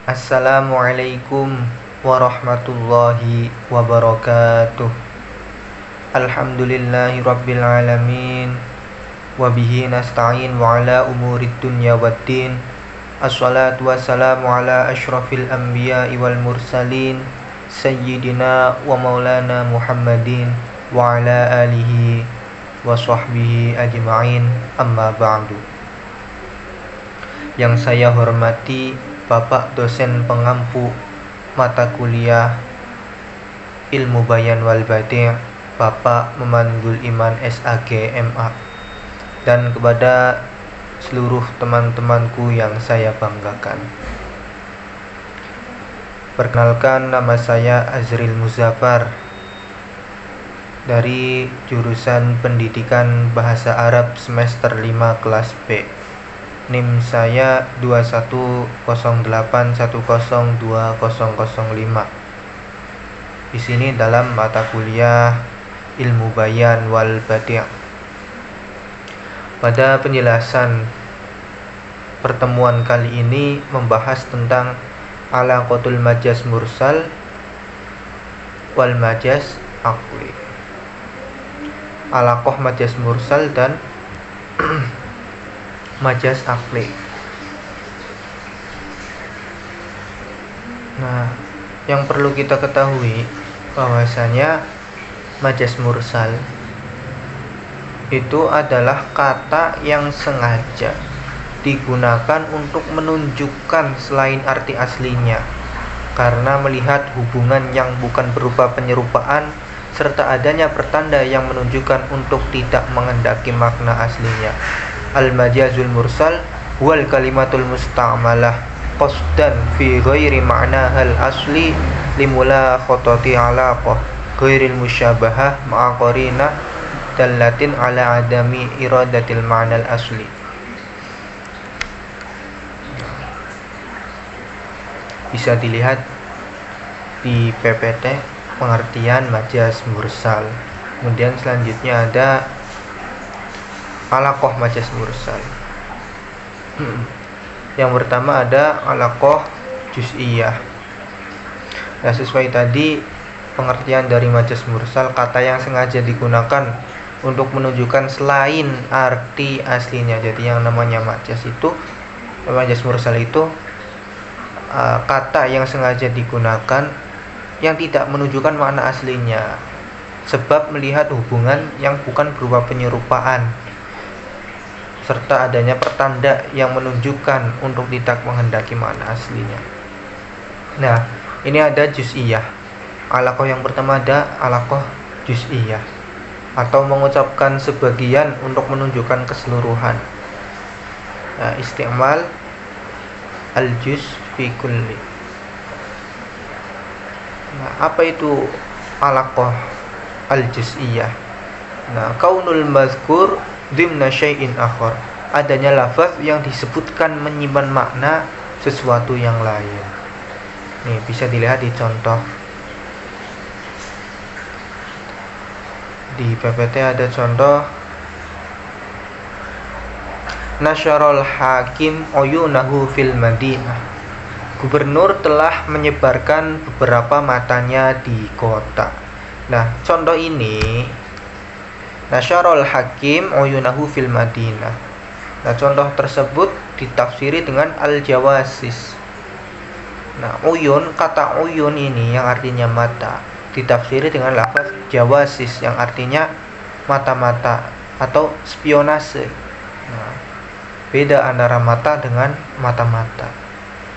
Assalamualaikum warahmatullahi wabarakatuh. Alhamdulillahi rabbil alamin. Wabihi nasta'in wa ala umurid dunya waddin. Assalatu wassalamu ala ashrafil anbiya'i wal mursalin Sayyidina wa maulana Muhammadin wa ala alihi wa sahbihi ajma'in. Amma ba'du. Yang saya hormati Bapak dosen pengampu mata kuliah Ilmu Bayan wal Badi', Bapak Memanggul Iman SAG MA, dan kepada seluruh teman-temanku yang saya banggakan. Perkenalkan, nama saya Azril Muzaffar dari jurusan Pendidikan Bahasa Arab semester 5 kelas B. NIM saya 2108102005. Di sini dalam mata kuliah Ilmu Bayan wal Badi'. Pada penjelasan pertemuan kali ini membahas tentang alaqatul majaz mursal wal majaz aqli. Alaqah majaz mursal dan majaz aqli. Nah, yang perlu kita ketahui bahwasanya majaz mursal itu adalah kata yang sengaja digunakan untuk menunjukkan selain arti aslinya karena melihat hubungan yang bukan berupa penyerupaan serta adanya pertanda yang menunjukkan untuk tidak menghendaki makna aslinya. Al-majazul mursal wal kalimatul musta'malah qasdan fi ghairi ma'nahal asli limula khotati alaqah ghairil musyabahah ma'a qarinah dallatin ala adami iradatil ma'nal asli. Bisa dilihat di PPT pengertian majaz mursal. Kemudian selanjutnya ada alaqah majaz mursal. Yang pertama ada alaqah juz'iyah. Nah, sesuai tadi pengertian dari majaz mursal, kata yang sengaja digunakan untuk menunjukkan selain arti aslinya. Jadi yang namanya majaz mursal itu kata yang sengaja digunakan yang tidak menunjukkan makna aslinya sebab melihat hubungan yang bukan berupa penyerupaan serta adanya pertanda yang menunjukkan untuk tidak menghendaki makna aslinya. Nah, ini ada juz'iyah. Alaqah yang pertama ada alaqah juz'iyah atau mengucapkan sebagian untuk menunjukkan keseluruhan. Nah, isti'mal al-juz fi kulli. Nah, apa itu alaqah al-juz'iyah? Nah, kaunul mazkur dimna syai'in akhar, adanya lafaz yang disebutkan menyimpan makna sesuatu yang lain. Nih, bisa dilihat di contoh di PPT ada contoh nasyarul hakim uyunahu fil madinah. Gubernur telah menyebarkan beberapa matanya di kota. Nah, contoh ini nasyarul hakim uyunahu fil madinah. Nah, contoh tersebut ditafsiri dengan al-jawasis. Nah, uyun, kata uyun ini yang artinya mata ditafsiri dengan lafaz jawasis yang artinya mata-mata atau spionase. Nah, beda antara mata dengan mata-mata.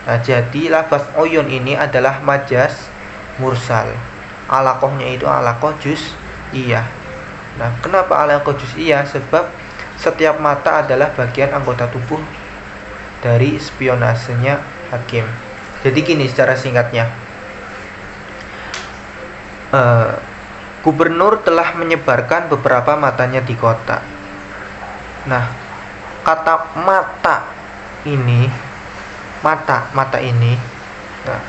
Nah, jadi lafaz uyun ini adalah majaz mursal. Alaqahnya itu alaqah juz'iyah. Nah, kenapa alaqah juz'iyah? Sebab setiap mata adalah bagian anggota tubuh dari spionasenya hakim. Jadi gini secara singkatnya, gubernur telah menyebarkan beberapa matanya di kota. Nah, kata mata ini, nah,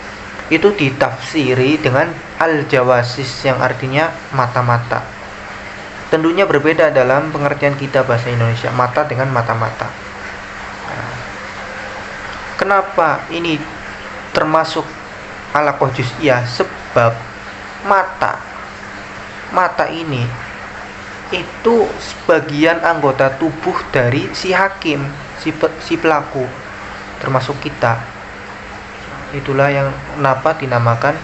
itu ditafsiri dengan al-jawasis yang artinya mata-mata. Tentunya berbeda dalam pengertian kita bahasa Indonesia, mata dengan mata-mata. Nah, kenapa ini termasuk alaqah juz'iyah, sebab mata ini itu sebagian anggota tubuh dari si hakim, si pelaku, termasuk kita. Itulah yang kenapa dinamakan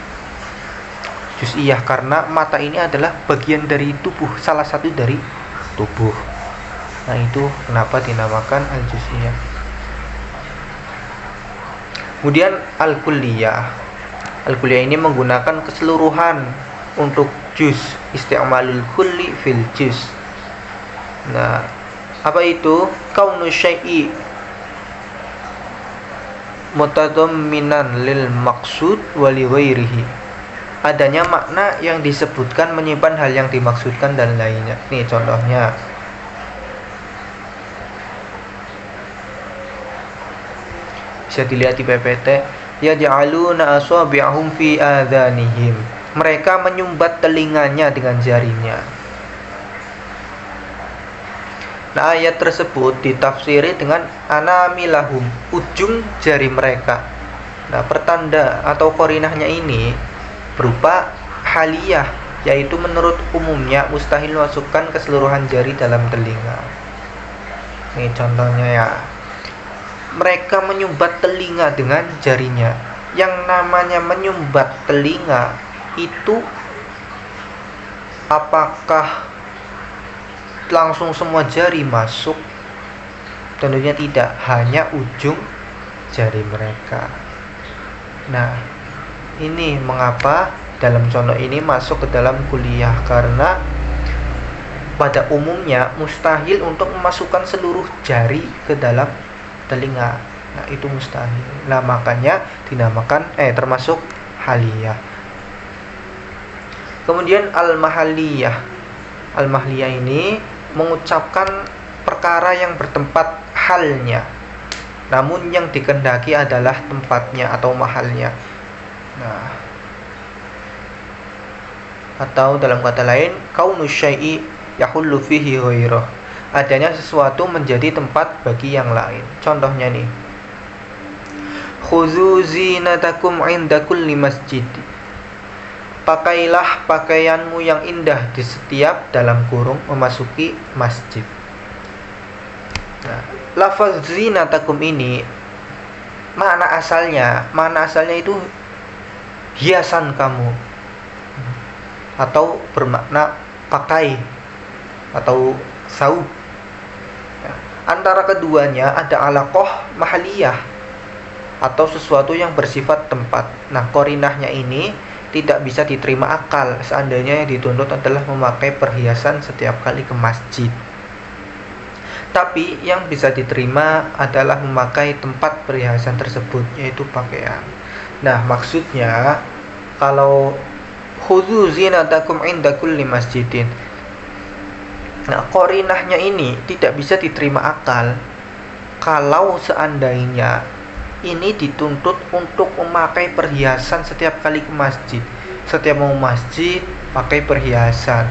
juz'iyah, karena mata ini adalah bagian dari tubuh, salah satu dari tubuh. Nah, itu kenapa dinamakan al-juz'iyah. Kemudian al-kulliyah. Al-kulliyah ini menggunakan keseluruhan untuk juz, isti'malul kulli fil juz. Nah, apa itu? Kaunu syai'i mutadamminan lil maqsud wa li ghairihi. Adanya makna yang disebutkan menyimpan hal yang dimaksudkan dan lainnya. Nih contohnya. Bisa dilihat di PPT, yaj'aluna asabi'ahum fi adhanihim. Mereka menyumbat telinganya dengan jarinya. Nah, ayat tersebut ditafsiri dengan anamilahum, ujung jari mereka. Nah, pertanda atau qarinahnya ini berupa haliyah, yaitu menurut umumnya mustahil masukkan keseluruhan jari dalam telinga. Ini contohnya ya. Mereka menyumbat telinga dengan jarinya. Yang namanya menyumbat telinga itu apakah langsung semua jari masuk? Tentunya tidak, hanya ujung jari mereka. Nah, ini mengapa dalam contoh ini masuk ke dalam kuliah, karena pada umumnya mustahil untuk memasukkan seluruh jari ke dalam telinga. Nah, itu mustahil. Nah, makanya dinamakan termasuk haliyah. Kemudian al-mahalliyah. Al-mahalliyah ini mengucapkan perkara yang bertempat halnya, namun yang dikehendaki adalah tempatnya atau mahalnya. Nah, atau dalam kata lain, kaunu syai'i yahullu fihi ghairuh. Adanya sesuatu menjadi tempat bagi yang lain. Contohnya nih, khudzu zinatakum 'inda kulli masjid. Pakailah pakaianmu yang indah di setiap dalam kurung memasuki masjid. Nah, lafaz zinatakum ini makna asalnya itu hiasan kamu, atau bermakna pakai atau saub. Antara keduanya ada alaqah mahaliyah atau sesuatu yang bersifat tempat. Nah, qarinahnya ini tidak bisa diterima akal seandainya yang dituntut adalah memakai perhiasan setiap kali ke masjid. Tapi yang bisa diterima adalah memakai tempat perhiasan tersebut, yaitu pakaian. Nah, maksudnya kalau khudzu zinatakum 'inda kulli masjidin. Nah, qarinahnya ini tidak bisa diterima akal kalau seandainya ini dituntut untuk memakai perhiasan setiap kali ke masjid. Setiap mau masjid pakai perhiasan.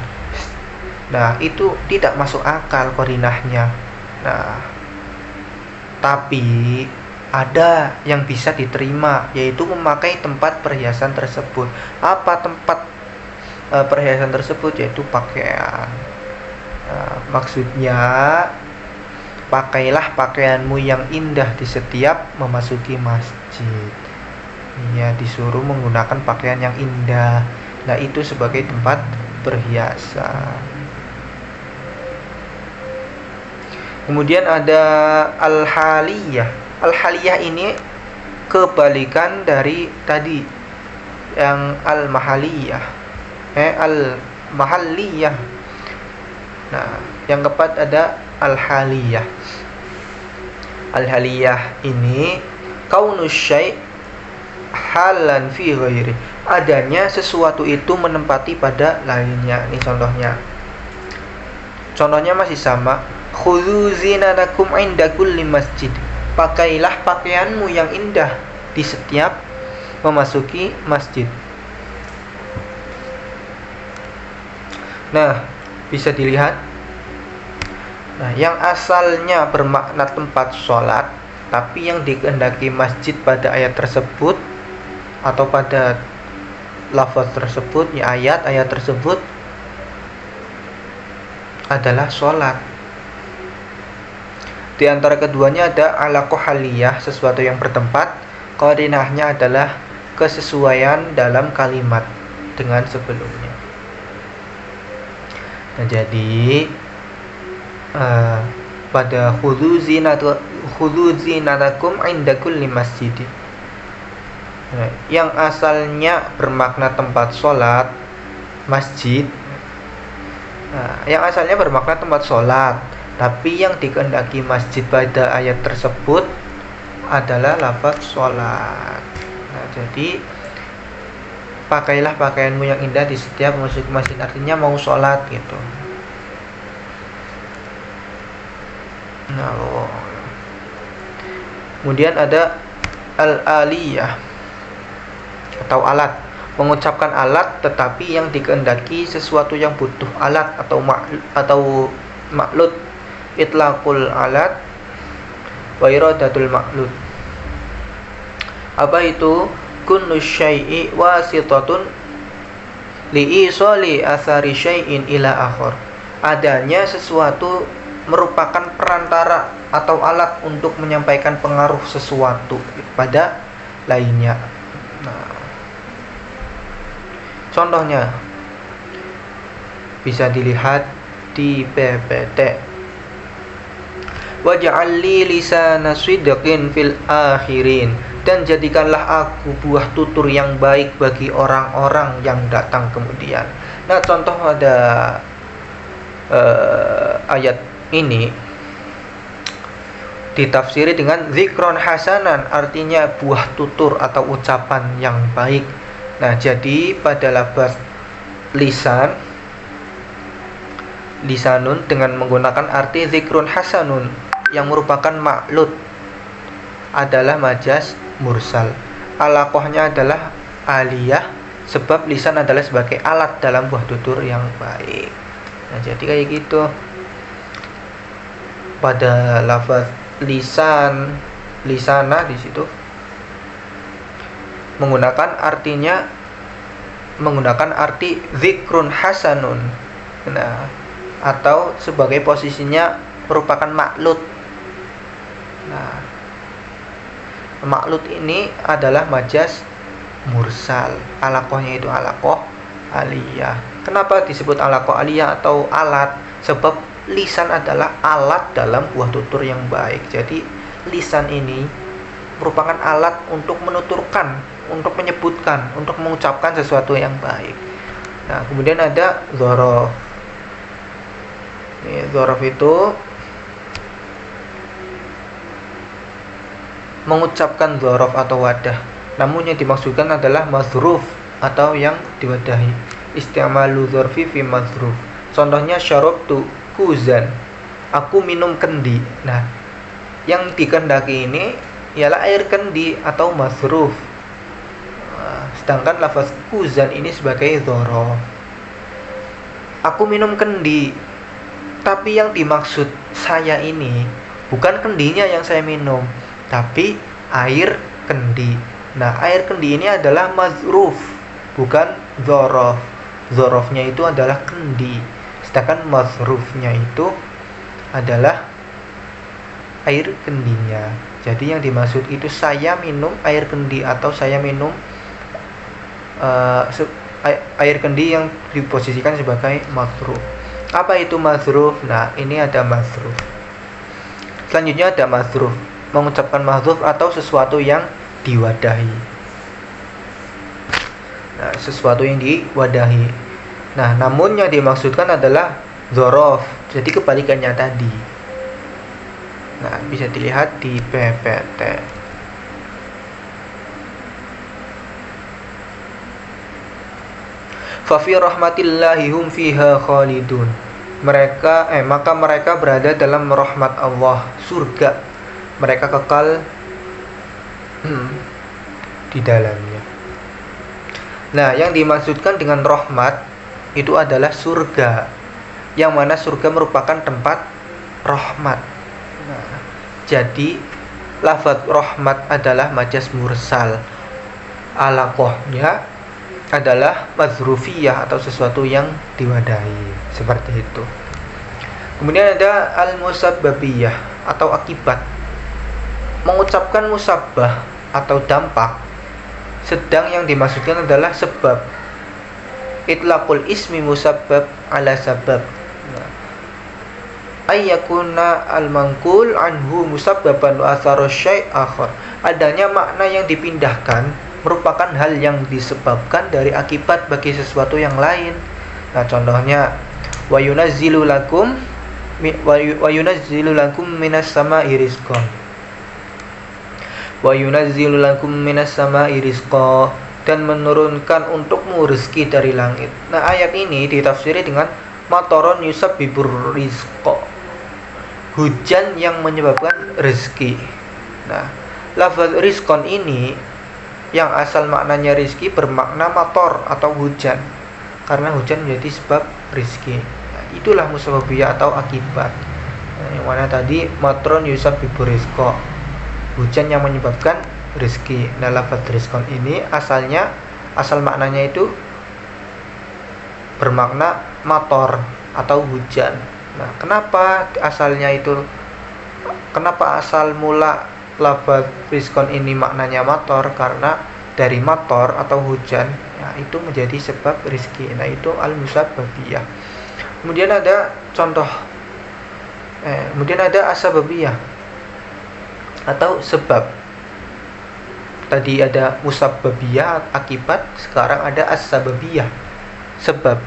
Nah, itu tidak masuk akal qarinahnya. Nah, tapi ada yang bisa diterima, yaitu memakai tempat perhiasan tersebut. Apa tempat perhiasan tersebut? Yaitu pakaian. Nah, maksudnya pakailah pakaianmu yang indah di setiap memasuki masjid. Ya, disuruh menggunakan pakaian yang indah. Nah, itu sebagai tempat perhiasan. Kemudian ada al-haliyah. Al-haliyah ini kebalikan dari tadi yang al-mahalliyah. Al-mahalliyah. Nah, yang keempat ada al-haliyah. Al-haliyah ini kaunus syai' halan fi ghairi. Adanya sesuatu itu menempati pada lainnya. Ini contohnya. Contohnya masih sama. Khudzu zinatakum 'inda kulli masjid. Pakailah pakaianmu yang indah di setiap memasuki masjid. Nah, bisa dilihat. Nah, yang asalnya bermakna tempat sholat, tapi yang dikehendaki masjid pada ayat tersebut atau pada lafaz tersebut, ya ayat tersebut adalah sholat. Di antara keduanya ada alaqah haliyah, sesuatu yang bertempat. Qarinahnya adalah kesesuaian dalam kalimat dengan sebelumnya. Nah, jadi pada khudzu zinatakum inda kulli masjid. Nah, yang asalnya bermakna tempat sholat, masjid. Nah, yang asalnya bermakna tempat sholat, tapi yang dikehendaki masjid pada ayat tersebut adalah lafaz sholat. Nah, jadi pakailah pakaianmu yang indah di setiap masuk masjid, artinya mau sholat gitu. Nah, kemudian ada al-aliyah atau alat, mengucapkan alat tetapi yang dikehendaki sesuatu yang butuh alat atau maklud. Itlaqul alat wa iradatul maklud. Apa itu? Kullu syai'i wasitatun li'isali athari syai'in ila akhir. Adanya sesuatu merupakan perantara atau alat untuk menyampaikan pengaruh sesuatu pada lainnya. Nah, contohnya bisa dilihat di PPT. Waj'al li lisana sidqin fil akhirin, dan jadikanlah aku buah tutur yang baik bagi orang-orang yang datang kemudian. Nah, contoh pada ayat ini ditafsiri dengan zikron hasanan, artinya buah tutur atau ucapan yang baik. Nah, jadi pada lafaz lisanun dengan menggunakan arti zikrun hasanun yang merupakan maklud adalah majaz mursal. Alaqahnya adalah aliyah, sebab lisan adalah sebagai alat dalam buah tutur yang baik. Nah, jadi kayak gitu. Pada lafaz lisana di situ menggunakan arti zikrun hasanun. Nah, atau sebagai posisinya merupakan maklud. Nah, maklud ini adalah majaz mursal. Alaqahnya itu alaqah aliyah. Kenapa disebut alaqah aliyah atau alat? Sebab lisan adalah alat dalam buah tutur yang baik. Jadi lisan ini merupakan alat untuk menuturkan, untuk menyebutkan, untuk mengucapkan sesuatu yang baik. Nah, kemudian ada dzaraf. Dzaraf itu mengucapkan dzaraf atau wadah, namun yang dimaksudkan adalah mazruf atau yang diwadahi. Isti'malu dzarfi fi mazruf. Contohnya syarabtu kuzan, aku minum kendi. Nah, yang dikehendaki ini ialah air kendi atau mazruf. Sedangkan lafaz kuzan ini sebagai dzaraf. Aku minum kendi, tapi yang dimaksud saya ini bukan kendinya yang saya minum, tapi air kendi. Nah, air kendi ini adalah mazruf, bukan dzaraf. Dzarafnya itu adalah kendi, sedangkan mazrufnya itu adalah air kendinya. Jadi yang dimaksud itu saya minum air kendi atau saya minum air kendi yang diposisikan sebagai mazruf. Apa itu mazruf? Nah, ini ada mazruf. Selanjutnya ada mazruf, mengucapkan mazruf atau sesuatu yang diwadahi. Nah, sesuatu yang diwadahi. Nah, namun yang dimaksudkan adalah dzaraf. Jadi kebalikannya tadi. Nah, bisa dilihat di PPT. Fa fi rahmatillahi hum fiha khalidun. Maka mereka berada dalam rahmat Allah, surga. Mereka kekal di dalamnya. Nah, yang dimaksudkan dengan rahmat itu adalah surga, yang mana surga merupakan tempat rahmat. Nah, jadi lafaz rahmat adalah majaz mursal. alaqohnya adalah mazrufiyah atau sesuatu yang diwadahi, seperti itu. Kemudian ada al-musabbabiyah atau akibat. Mengucapkan musabbah atau dampak, sedang yang dimaksudkan adalah sebab. Itlaqul ismi musabbab ala sabab. Ayyakuna al-manqul anhu musabbaban wa atharu syai' akhar. Adanya makna yang dipindahkan merupakan hal yang disebabkan dari akibat bagi sesuatu yang lain. Nah, contohnya wa yunazzilu lakum minas sama'i rizqan. Wa yunazzilu lakum minas sama'i rizqan, dan menurunkan untukmu rezeki dari langit. Nah, ayat ini ditafsiri dengan mataron yusabbibur rizqa, hujan yang menyebabkan rezeki. Nah, lafaz rizqan ini yang asal maknanya rezeki bermakna mator atau hujan, karena hujan menjadi sebab rezeki. Nah, itulah musabbabiyah atau akibat. Nah, yang mana tadi matron yusabbibur rizqa, hujan yang menyebabkan rezeki. Nah, lafaz rizqan ini asal maknanya itu bermakna mator atau hujan. Nah, kenapa asal mula lafaz rizqan ini maknanya mator? Karena dari mator atau hujan, ya, itu menjadi sebab rezeki. Nah, itu al-musabbabiyah. Kemudian ada asbabiyah atau sebab. Tadi ada musabbabiyah akibat, sekarang ada as-sababiyah sebab.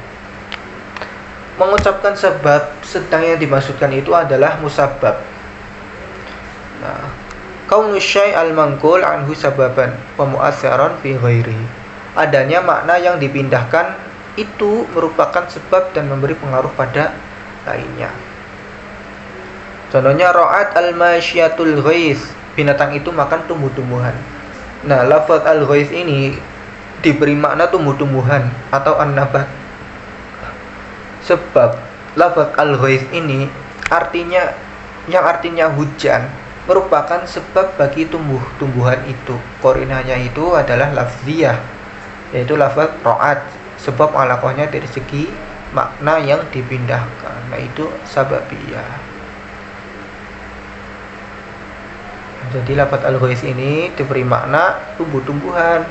Mengucapkan sebab, sedang yang dimaksudkan itu adalah musabbab. Nah, kaunu syai' al-manqul anhu sababan wa mu'atsaran fi ghairi. Adanya makna yang dipindahkan itu merupakan sebab dan memberi pengaruh pada lainnya. Contohnya ra'at al-masyiatul ghais, binatang itu makan tumbuh-tumbuhan. Nah, lafaz al-ghais ini diberi makna tumbuh-tumbuhan atau an-nabat. Sebab lafaz al-ghais ini artinya hujan merupakan sebab bagi tumbuh-tumbuhan itu. Qarinahnya itu adalah lafziyah, yaitu lafaz ra'at, sebab alaqahnya dari segi makna yang dipindahkan. Nah, itu sababiyah. Jadi lafaz al-ghais ini diberi makna tumbuh-tumbuhan.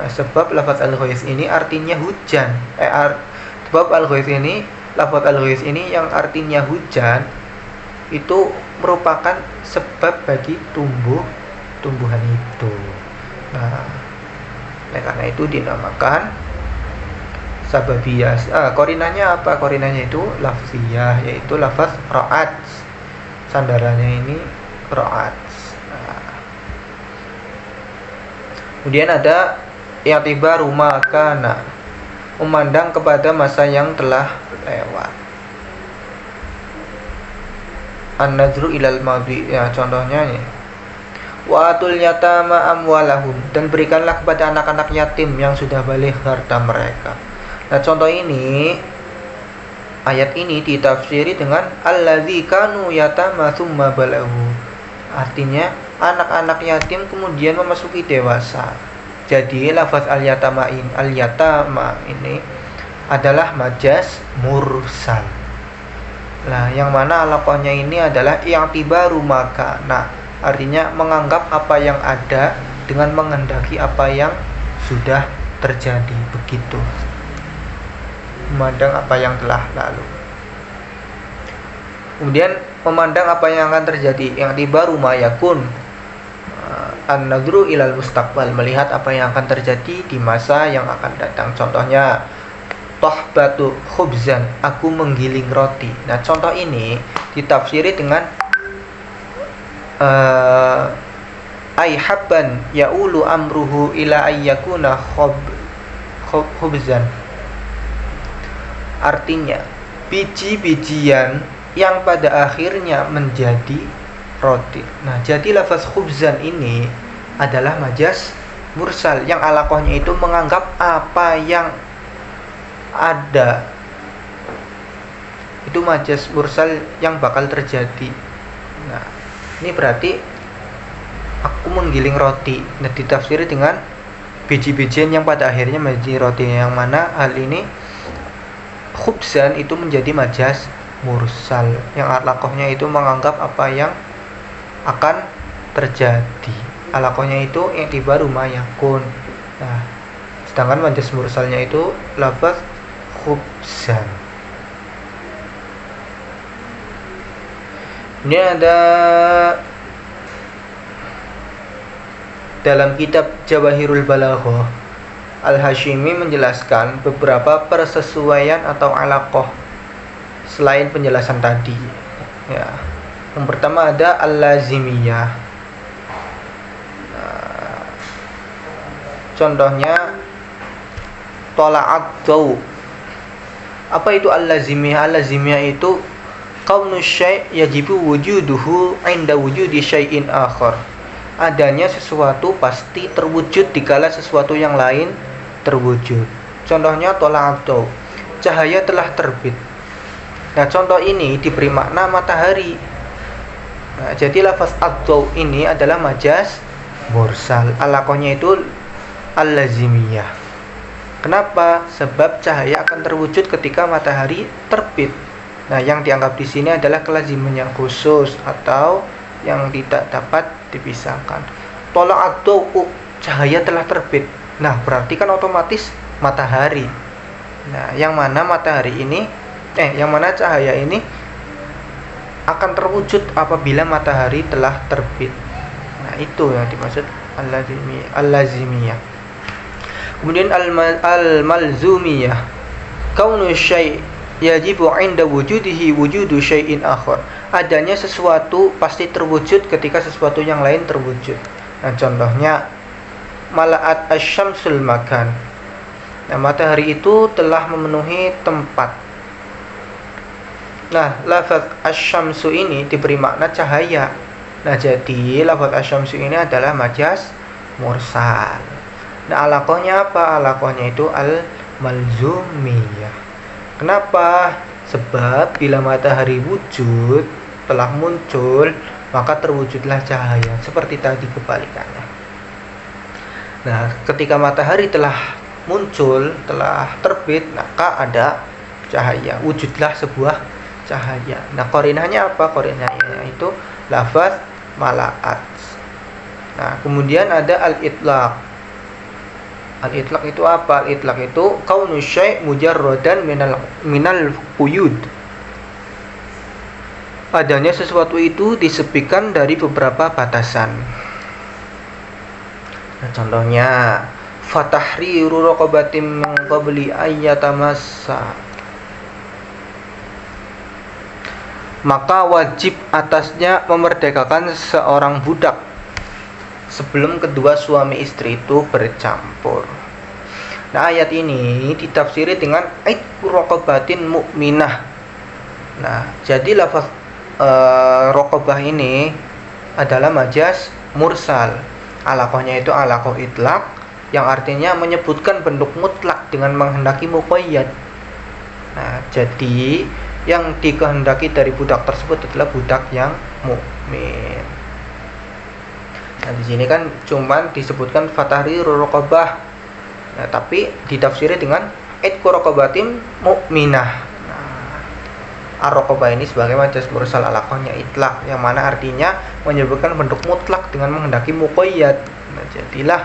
Nah, sebab lafaz al-ghais ini artinya hujan. Sebab lafaz al-ghais ini yang artinya hujan itu merupakan sebab bagi tumbuhan itu. Nah, karena itu dinamakan sababiyah. Qarinahnya apa? Qarinahnya itu lafziyah, yaitu lafaz ra'at. Sandarannya ini ra'at. Kemudian ada i'tibaru ma kana, memandang kepada masa yang telah lewat. An-nadru ilal madhi, ya, contohnya ini. Wa atul yatama amwalahum, dan berikanlah kepada anak-anak yatim yang sudah balik harta mereka. Nah, contoh ini, ayat ini ditafsiri dengan allazi kanu yatama tsumma balahu. Artinya anak-anak yatim kemudian memasuki dewasa. Jadi lafaz al-yatama ini adalah majaz mursal. Nah, yang mana alaqahnya ini adalah i'tibaru maka. Nah, artinya menganggap apa yang ada dengan menghendaki apa yang sudah terjadi, begitu. Memandang apa yang telah lalu. Kemudian memandang apa yang akan terjadi, i'tibaru ma yakun. An-nadru ilal mustaqbal, melihat apa yang akan terjadi di masa yang akan datang. Contohnya tahbatu khubzan, aku menggiling roti. Nah, contoh ini ditafsiri dengan ay habban yaulu amruhu ila ayyakuna khubzan. Artinya biji-bijian yang pada akhirnya menjadi roti. Nah, jadi lafaz khubzan ini adalah majaz mursal yang alaqahnya itu menganggap apa yang ada itu majaz mursal yang bakal terjadi. Nah, ini berarti aku menggiling roti. Nah, ditafsiri dengan biji-bijian yang pada akhirnya menjadi roti, yang mana hal ini khubzan itu menjadi majas mursal, yang alaqohnya itu menganggap apa yang akan terjadi. Alaqohnya itu i'tibaru ma yakun. Nah, sedangkan majas mursalnya itu lafaz khubzan. Ini ada dalam kitab Jawahirul Balaghah, Al-Hashimi menjelaskan beberapa persesuaian atau alaqoh selain penjelasan tadi. Ya. Yang pertama ada al-lazimiyah. Contohnya tola'at daw. Apa itu al-lazimiyah? Al-lazimiyah itu kaunu syai' yajibu wujuduhu 'inda wujudi syai'in akhar. Adanya sesuatu pasti terwujud dikala sesuatu yang lain terwujud. Contohnya tola'at daw, cahaya telah terbit. Nah, contoh ini diberi makna matahari. Nah, jadi lafaz ad-daw ini adalah majas mursal. Alaqohnya itu al-lazimiyah. Kenapa? Sebab cahaya akan terwujud ketika matahari terbit. Nah, yang dianggap di sini adalah kelaziman yang khusus atau yang tidak dapat dipisahkan. Tola'at daw, cahaya telah terbit. Nah, berarti kan otomatis matahari. Nah, yang mana matahari ini yang mana cahaya ini akan terwujud apabila matahari telah terbit. Nah, itu yang dimaksud al-lazimiyah. Kemudian al-malzumiyah, kaunu syai' yajibu 'inda wujudihi wujudu syai'in akhar. Adanya sesuatu pasti terwujud ketika sesuatu yang lain terwujud. Nah, contohnya mala'at asyamsul makan. Nah, matahari itu telah memenuhi tempat. Nah, lafaz asyamsu ini diberi makna cahaya. Nah, jadi lafaz asyamsu ini adalah majas mursal. Nah, alaqohnya apa? Alaqohnya itu al-malzumiyah. Kenapa? Sebab bila matahari wujud, telah muncul, maka terwujudlah cahaya. Seperti tadi kebalikannya. Nah, ketika matahari telah muncul, telah terbit, maka ada cahaya. Wujudlah sebuah cahaya. Nah, qarinahnya apa? Qarinahnya itu lafaz mala'at. Nah, kemudian ada al-itlaq. Al-itlaq itu apa? Al-itlaq itu kaunu syai' mujarradan minal quyud. Adanya sesuatu itu disepikan dari beberapa batasan. Nah, contohnya fatahriru raqabatin min qabli ayyatamassa. Maka wajib atasnya memerdekakan seorang budak sebelum kedua suami istri itu bercampur. Nah, ayat ini ditafsiri dengan aitqu raqabatin mu'minah. Nah, jadi lafaz raqabah ini adalah majas mursal. Alaqohnya itu alaqoh itlaq yang artinya menyebutkan bentuk mutlak dengan menghendaki muqayyad. Nah, jadi yang dikehendaki dari budak tersebut adalah budak yang mukmin. Nah, di sini kan cuman disebutkan fatahriru raqabah. Nah, tapi ditafsiri dengan aitqu raqabatin mukminah. Nah, ar-raqabah ini sebagai majas mursal alaqohnya itlaq yang mana artinya menyebutkan bentuk mutlak dengan menghendaki muqayyad. Nah, jadilah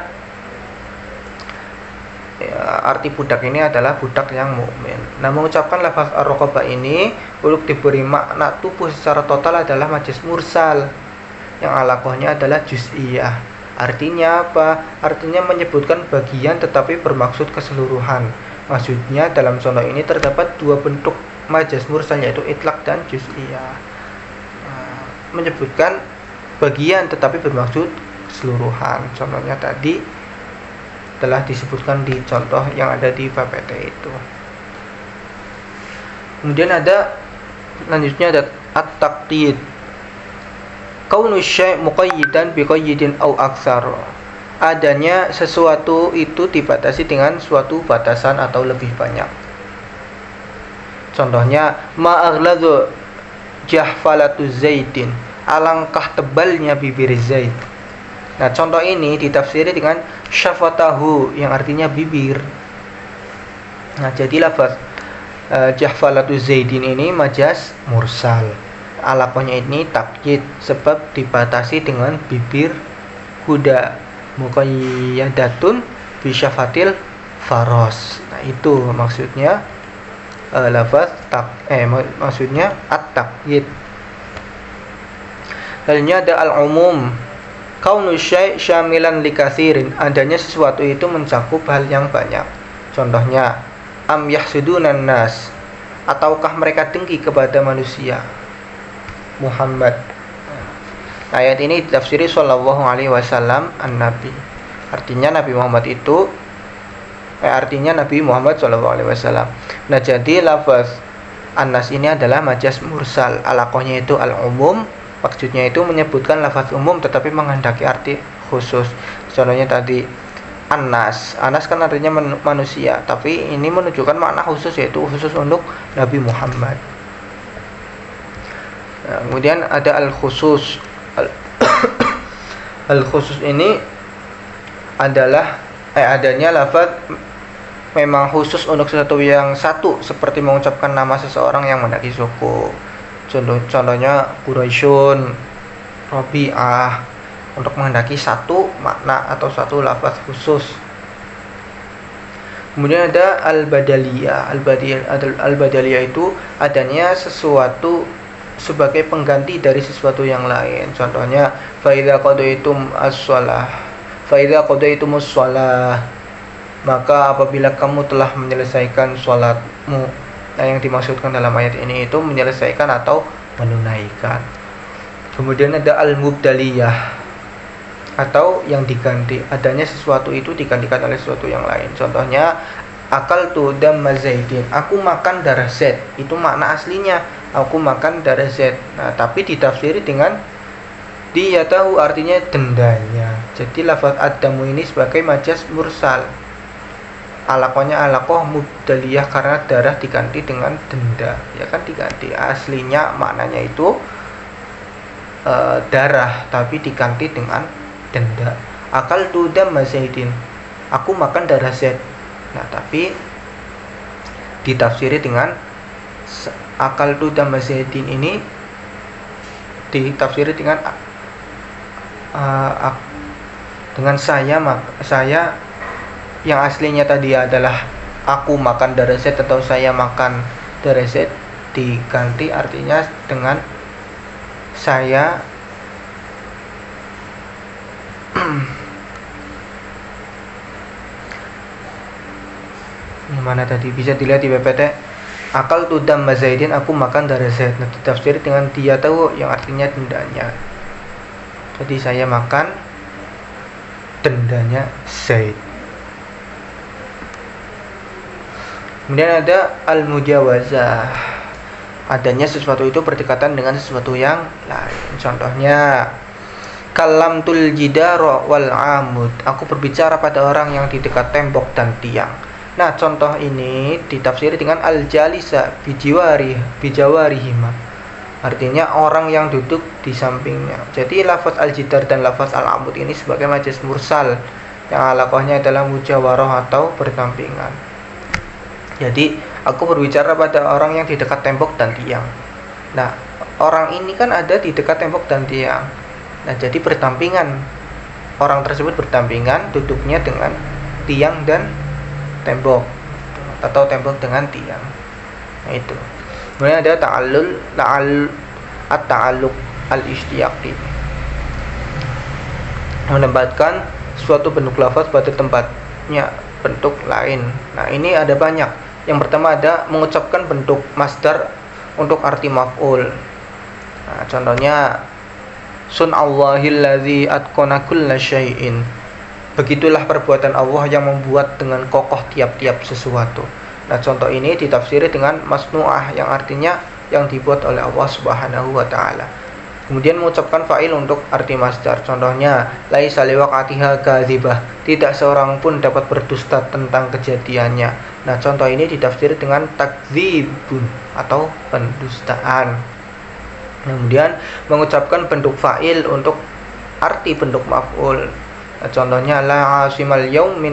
arti budak ini adalah budak yang mukmin. Nah, mengucapkan lafaz ar-raqabah ini untuk diberi makna tubuh secara total adalah majas mursal yang alaqohnya adalah juz'iyah. Artinya apa? Artinya menyebutkan bagian tetapi bermaksud keseluruhan. Maksudnya dalam contoh ini terdapat dua bentuk majas mursal, yaitu itlaq dan juz'iyah. Menyebutkan bagian tetapi bermaksud keseluruhan. Contohnya tadi telah disebutkan di contoh yang ada di PPT itu. Kemudian ada selanjutnya ada at-taqyid. Kaunu syai' muqayyidan biqayyidin au aksar. Adanya sesuatu itu dibatasi dengan suatu batasan atau lebih banyak. Contohnya Nah, contoh ini ditafsiri dengan syafatahu yang artinya bibir. Nah, jadi lafaz jahfalatu Zaidin ini majaz mursal. Alakohnya ini takyid sebab dibatasi dengan bibir kuda, muqayyadatun bi syafatil faros. Nah, itu maksudnya lafaz maksudnya at-takyid. Lainnya ada al-umum, kaunu syai' syamilan likathirin, adanya sesuatu itu mencakup hal yang banyak. Contohnya am yahsudunan nas, ataukah mereka dengki kepada manusia. Muhammad. Ayat ini ditafsiri sallallahu alaihi wasallam an-nabi. Artinya Nabi Muhammad itu artinya Nabi Muhammad sallallahu alaihi wasallam. Nah, jadi lafaz an-nas ini adalah majaz mursal. Alakohnya itu al-umum, maksudnya itu menyebutkan lafaz umum tetapi menghendaki arti khusus. Contohnya tadi Anas kan artinya manusia, tapi ini menunjukkan makna khusus, yaitu khusus untuk Nabi Muhammad. Nah, kemudian ada al-khusus. Al-khusus ini adalah adanya lafaz memang khusus untuk sesuatu yang satu, seperti mengucapkan nama seseorang yang mendaki suku. Contohnya Quraisyun, Rabi'ah, untuk menghendaki satu makna atau satu lafaz khusus. Kemudian ada al-badaliyah. Al-badaliyah itu adanya sesuatu sebagai pengganti dari sesuatu yang lain. Contohnya fa idza qadaytumus shalah, maka apabila kamu telah menyelesaikan sholatmu. Nah, yang dimaksudkan dalam ayat ini itu menyelesaikan atau menunaikan. Kemudian ada al-mubdaliyah, atau yang diganti, adanya sesuatu itu digantikan oleh sesuatu yang lain. Contohnya akaltu damma zaidin, aku makan darah Zaid. Itu makna aslinya, aku makan darah Zaid. Nah, tapi ditafsiri dengan dia tahu, artinya dendanya. Jadi lafaz ad-damu ini sebagai majaz mursal. Alakohnya alakoh mubdaliyah karena darah diganti dengan denda. Ya kan, diganti. Aslinya maknanya itu darah, tapi diganti dengan denda. Akal tu damma zaidin, aku makan darah Zaid. Nah, tapi ditafsiri dengan akal tu damma zaidin ini ditafsiri dengan saya yang aslinya tadi adalah aku makan darah Zaid atau saya makan darah Zaid, diganti artinya dengan saya mana tadi bisa dilihat di PPT. Akal tudam mazaidin, aku makan darah Zaid. Nah, ditafsir dengan dia tahu yang artinya dendanya. Jadi saya makan dendanya Zaid. Kemudian ada al-mujawazah, adanya sesuatu itu berdekatan dengan sesuatu yang lain. Contohnya kalamtul jidara wal amud, aku berbicara pada orang yang di dekat tembok dan tiang. Nah, contoh ini ditafsiri dengan al-jalisa bijawarihima, artinya orang yang duduk di sampingnya. Jadi lafaz al-jidar dan lafaz al-amud ini sebagai majaz mursal yang alakohnya adalah mujawarah atau berdampingan. Jadi aku berbicara pada orang yang di dekat tembok dan tiang. Nah, orang ini kan ada di dekat tembok dan tiang. Nah, jadi berdampingan. Orang tersebut berdampingan duduknya dengan tiang dan tembok, atau tembok dengan tiang. Nah, itu. Kemudian ada at-ta'alluq al-ishtiyaqi, menempatkan suatu bentuk lafaz pada tempatnya bentuk lain. Nah, ini ada banyak. Yang pertama ada mengucapkan bentuk masdar untuk arti maf'ul. Nah, contohnya sun'allahilladzi atqana kulla syai'in, begitulah perbuatan Allah yang membuat dengan kokoh tiap-tiap sesuatu. Nah, contoh ini ditafsiri dengan masnu'ah yang artinya yang dibuat oleh Allah Subhanahu wa taala. Kemudian mengucapkan fa'il untuk arti masdar. Contohnya laisa liwaqatiha kadzibah, tidak seorang pun dapat berdusta tentang kejadiannya. Nah, contoh ini ditafsir dengan takdzibun atau pendustaan. Kemudian mengucapkan bentuk fa'il untuk arti bentuk maf'ul. Nah, contohnya la asimal yauma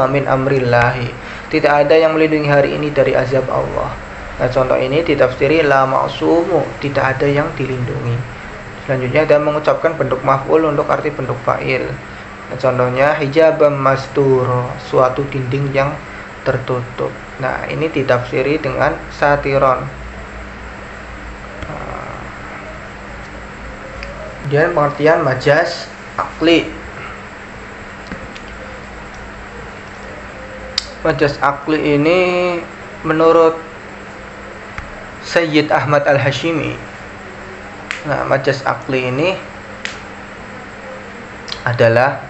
min amrillahi. Tidak ada yang melindungi hari ini dari azab Allah. Nah, contoh ini ditafsiri la ma'sumu, tidak ada yang dilindungi. Selanjutnya ada mengucapkan bentuk maf'ul untuk arti bentuk fa'il. Nah, contohnya hijabam mastur, suatu dinding yang tertutup. Nah, ini ditafsiri dengan satiron. Kemudian pengertian majaz akli. Majaz akli ini menurut Sayyid Ahmad Al-Hashimi. Nah, majaz akli ini adalah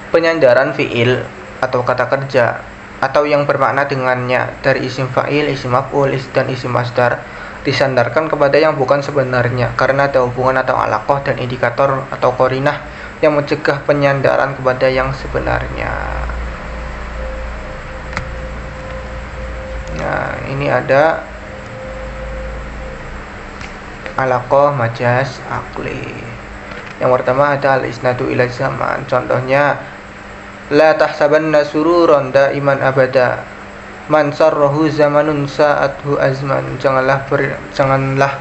penyandaran fi'il atau kata kerja atau yang bermakna dengannya dari isim fa'il, isim maf'ul, dan isim masdar disandarkan kepada yang bukan sebenarnya karena ada hubungan atau alaqah dan indikator atau qarinah yang mencegah penyandaran kepada yang sebenarnya. Nah, ini ada alaqah majaz akli. Yang pertama ada al-isnadu ila zaman. Contohnya la tahsabanna sururan daiman abada man sarrahu zamanun sa'athu azman. Janganlah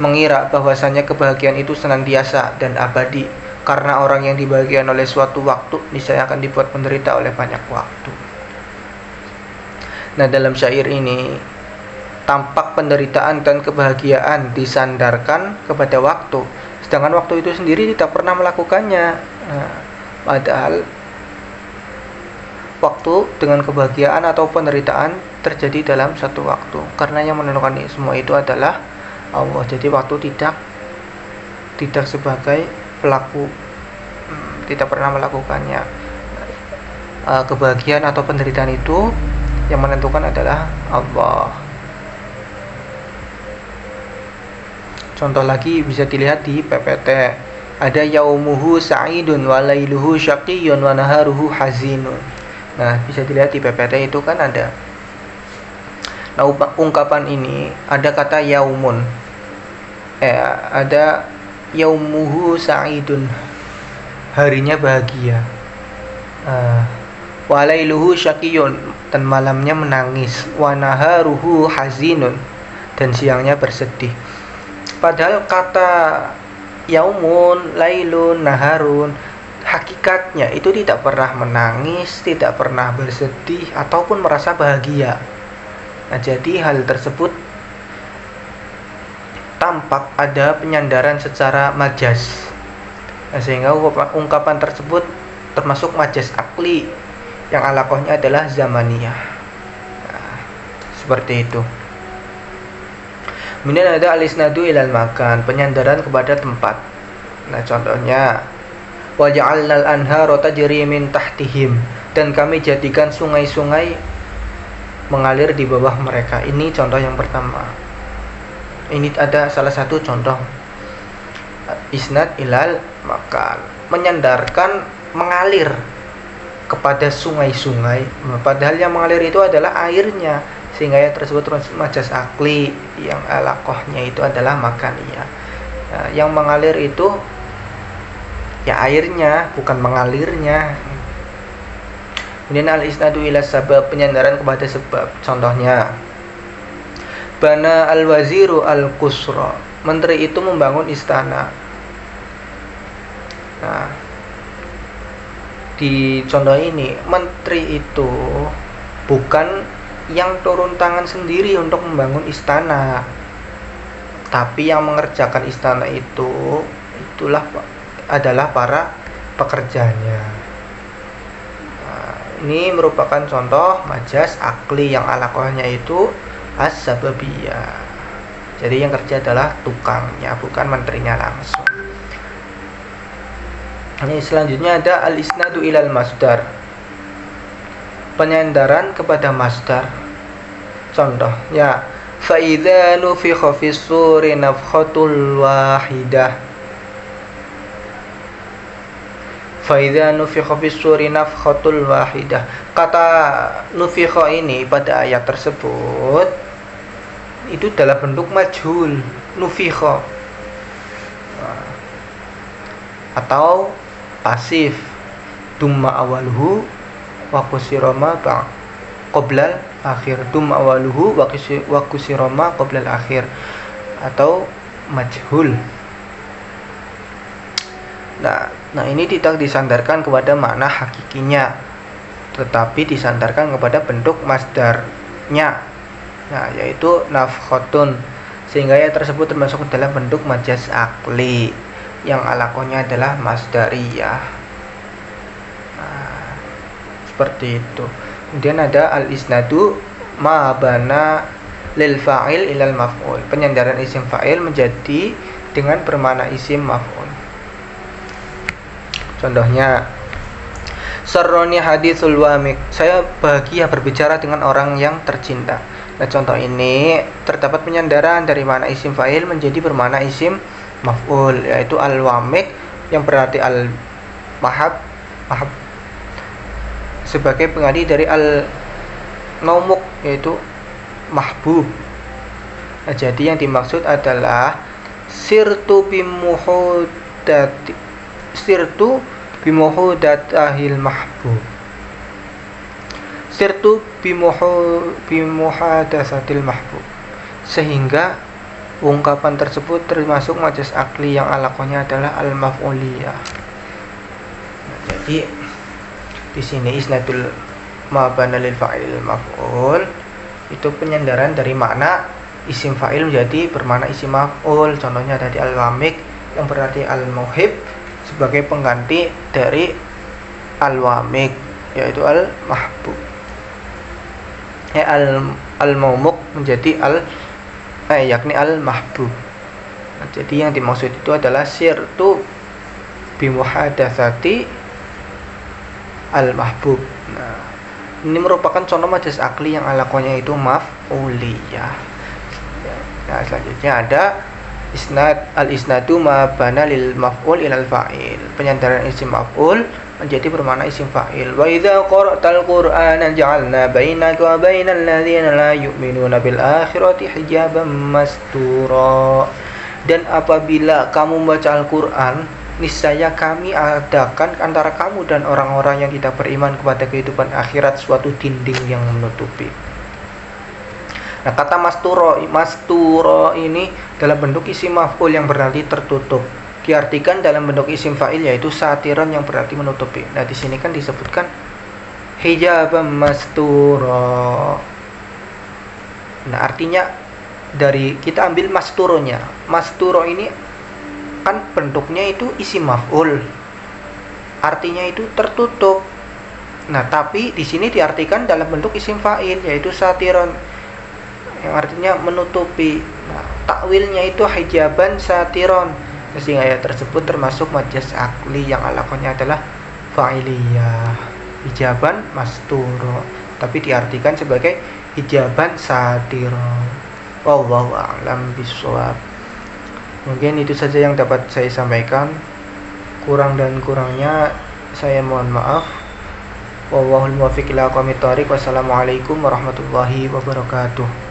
mengira bahwasanya kebahagiaan itu senantiasa dan abadi, karena orang yang dibahagiakan oleh suatu waktu niscaya akan dibuat menderita oleh banyak waktu. Nah, dalam syair ini tampak penderitaan dan kebahagiaan disandarkan kepada waktu, sedangkan waktu itu sendiri tidak pernah melakukannya. Nah, padahal waktu dengan kebahagiaan atau penderitaan terjadi dalam satu waktu, karena yang menentukan semua itu adalah Allah. Jadi waktu tidak sebagai pelaku, tidak pernah melakukannya. Kebahagiaan atau penderitaan itu yang menentukan adalah Allah. Contoh lagi bisa dilihat di PPT. Ada yaumuhu sa'idun wa lailuhu syaqiyyun wa naharuhu hazinun. Nah, bisa dilihat di PPT itu kan ada. Nah, ungkapan ini ada kata yaumun. Ada yaumuhu sa'idun, harinya bahagia. Wa lailuhu syaqiyyun, dan malamnya menangis. Wa naharuhu hazinun, dan siangnya bersedih. Padahal kata yaumun, lailun, naharun hakikatnya itu tidak pernah menangis, tidak pernah bersedih, ataupun merasa bahagia. Nah, jadi hal tersebut tampak ada penyandaran secara majaz. Nah, sehingga ungkapan tersebut termasuk majaz akli yang alaqahnya adalah zamaniyah. Nah, seperti itu. Kemudian ada al-isnadu ilal makan, penyandaran kepada tempat. Nah, contohnya wa ja'alnal anhara tajri min tahtihim, dan kami jadikan sungai-sungai mengalir di bawah mereka. Ini contoh yang pertama. Ini ada salah satu contoh isnad ilal makan, menyandarkan mengalir kepada sungai-sungai, padahal yang mengalir itu adalah airnya, sehingga yang tersebut majaz akli yang alaqahnya itu adalah makaniyah. Nah, yang mengalir itu ya airnya, bukan mengalirnya. Kemudian al-isnadu ila sabab, penyandaran kepada sebab. Contohnya bana al-waziru al-qusra, menteri itu membangun istana. Nah, di contoh ini menteri itu bukan yang turun tangan sendiri untuk membangun istana, tapi yang mengerjakan istana itulah adalah para pekerjanya. Nah, ini merupakan contoh majaz akli yang alaqahnya itu as-sababiyah. Jadi yang kerja adalah tukangnya, bukan menterinya langsung. Ini selanjutnya ada al-isnadu ilal masdar, penyandaran kepada masdar. Contohnya fa idza nufikha fis suri nafkhatul wahidah. Fa idza nufikha fis suri nafkhatul wahidah. Kata nufikha ini pada ayat tersebut itu dalam bentuk majhul, nufikha. atau pasif, dumma awaluhu wa kusiroma qoblal akhir, dumma awaluhu wa kusiroma qoblal akhir, atau majhul. Nah ini tidak disandarkan kepada makna hakikinya, tetapi disandarkan kepada bentuk masdarnya, yaitu nafkhatun, sehingga ya tersebut termasuk dalam bentuk majaz akli yang alakonya adalah masdariyah. Seperti itu. Kemudian ada al-isnadu ma bana lil fa'il ilal maf'ul, penyandaran isim fa'il menjadi dengan bermakna isim maf'ul. Contohnya, sarroni haditsul wamik, saya bahagia berbicara dengan orang yang tercinta. Nah, contoh ini terdapat penyandaran dari makna isim fa'il menjadi bermakna isim maf'ul, yaitu al-wamik yang berarti al-mahab sebagai pengganti dari al-naumuk, yaitu mahbub. Nah, jadi yang dimaksud adalah sirtu bimuhudatahil mahbub, sirtu bimuhadasatil mahbub, sehingga ungkapan tersebut termasuk majaz akli yang alakonya adalah al-maf'uliyah. Nah, jadi di sini isnadul mabana lil fa'il maf'ul itu penyandaran dari makna isim fa'il menjadi bermakna isim maf'ul. Contohnya tadi al-wamik yang berarti al-muhib sebagai pengganti dari al-wamik, yaitu al-mahbub. Al-maumuk menjadi yakni al-mahbub. Nah, jadi yang dimaksud itu adalah sirtu bimuhadatsati al-mahbub. Nah, ini merupakan contoh majaz akli yang alakonya itu maf'uliyah. Nah, selanjutnya ada al-isnadu ma bana lil maf'ul ilal fa'il, penyandaran isim maf'ul menjadi bermakna isim fa'il. Wa idza qara'tal qur'ana ja'alna bainaka wa bainal ladzina la yu'minuna bil akhirati hijaban mastura. Dan apabila kamu membaca Al-Qur'an, niscaya kami adakan antara kamu dan orang-orang yang tidak beriman kepada kehidupan akhirat suatu dinding yang menutupi. Nah, kata masturo ini dalam bentuk isim maf'ul yang berarti tertutup, diartikan dalam bentuk isim fa'il yaitu satiron yang berarti menutupi. Nah, di sini kan disebutkan hijaban masturo. Nah, artinya dari kita ambil masturonya. Masturo ini kan bentuknya itu isim maf'ul, artinya itu tertutup. Nah, tapi di sini diartikan dalam bentuk isim fa'il yaitu satiron yang artinya menutupi. Nah, takwilnya itu hijaban satiron, sehingga ayat tersebut termasuk majaz akli yang alakonya adalah fa'iliyah, hijaban masturo, tapi diartikan sebagai hijaban satiron. Wallahu a'lam bishawab. Mungkin itu saja yang dapat saya sampaikan. Kurang dan kurangnya saya mohon maaf. Wallahul muwaffiq ila aqwamit thoriq. Wassalamualaikum warahmatullahi wabarakatuh.